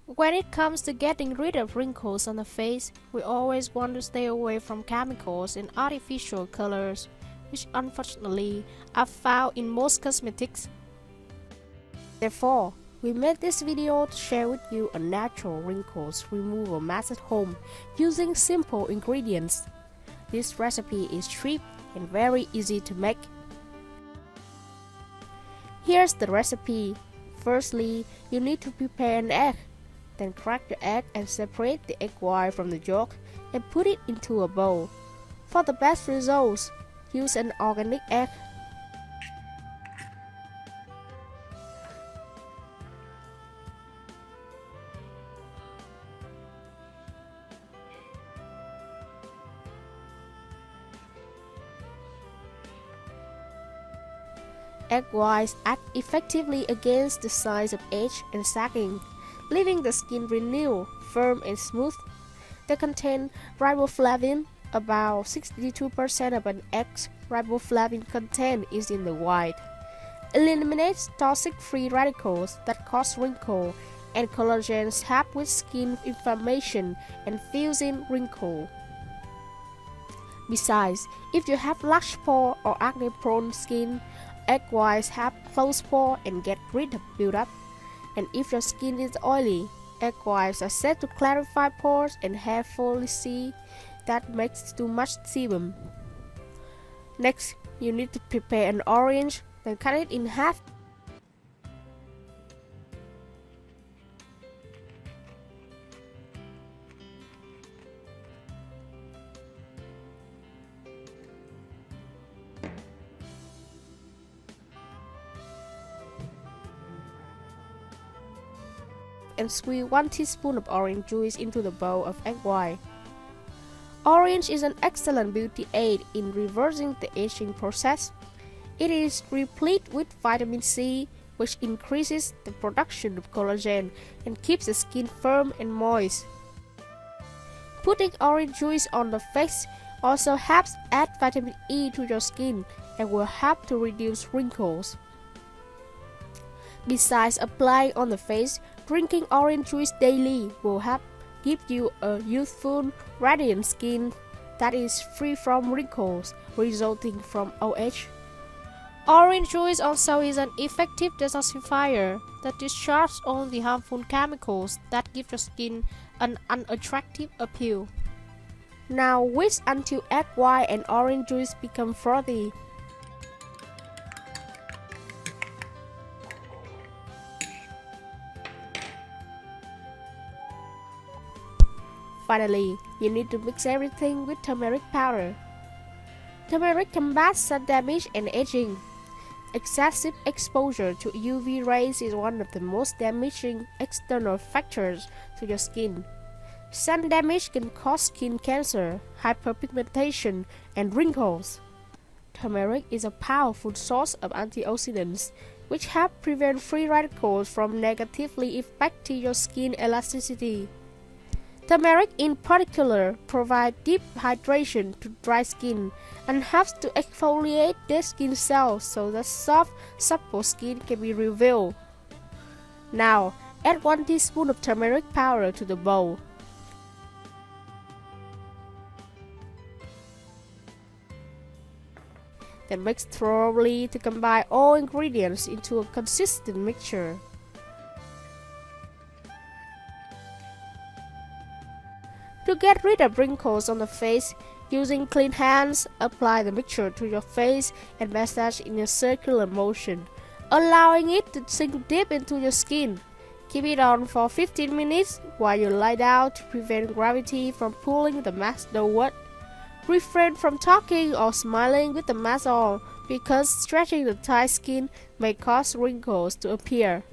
When it comes to getting rid of wrinkles on the face, we always want to stay away from chemicals and artificial colors, which unfortunately are found in most cosmetics. Therefore, we made this video to share with you a natural wrinkles removal method at home using simple ingredients. This recipe is cheap and very easy to make. Here's the recipe. Firstly, you need to prepare an egg. Then crack the egg and separate the egg white from the yolk and put it into a bowl. For the best results, use an organic egg. Egg whites act effectively against the signs of age and sagging, leaving the skin renewed, firm and smooth. They contain riboflavin. About 62% of an egg's riboflavin content is in the white. Eliminates toxic free radicals that cause wrinkle, and collagens help with skin inflammation and fills in wrinkle. Besides, if you have large pore or acne-prone skin, egg whites help close pore and get rid of buildup. And if your skin is oily, egg whites are said to clarify pores and hair follicles that makes too much sebum. Next, you need to prepare an orange, then cut it in half. And squeeze 1 teaspoon of orange juice into the bowl of egg white. Orange is an excellent beauty aid in reversing the aging process. It is replete with vitamin C, which increases the production of collagen and keeps the skin firm and moist. Putting orange juice on the face also helps add vitamin E to your skin and will help to reduce wrinkles. Besides applying on the face, drinking orange juice daily will help give you a youthful, radiant skin that is free from wrinkles resulting from old age. Orange juice also is an effective detoxifier that discharges all the harmful chemicals that give your skin an unattractive appeal. Now whisk until egg white and orange juice become frothy. Finally, you need to mix everything with turmeric powder. Turmeric combats sun damage and aging. Excessive exposure to UV rays is one of the most damaging external factors to your skin. Sun damage can cause skin cancer, hyperpigmentation, and wrinkles. Turmeric is a powerful source of antioxidants, which help prevent free radicals from negatively affecting your skin elasticity. Turmeric in particular provides deep hydration to dry skin and helps to exfoliate dead skin cells so that soft, supple skin can be revealed. Now, add 1 teaspoon of turmeric powder to the bowl. Then mix thoroughly to combine all ingredients into a consistent mixture. To get rid of wrinkles on the face, using clean hands, apply the mixture to your face and massage in a circular motion, allowing it to sink deep into your skin. Keep it on for 15 minutes while you lie down to prevent gravity from pulling the mask downward. Refrain from talking or smiling with the mask on because stretching the tight skin may cause wrinkles to appear.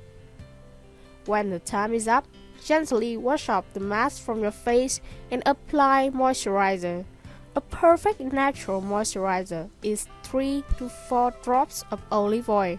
When the time is up, gently wash off the mask from your face and apply moisturizer. A perfect natural moisturizer is 3 to 4 drops of olive oil.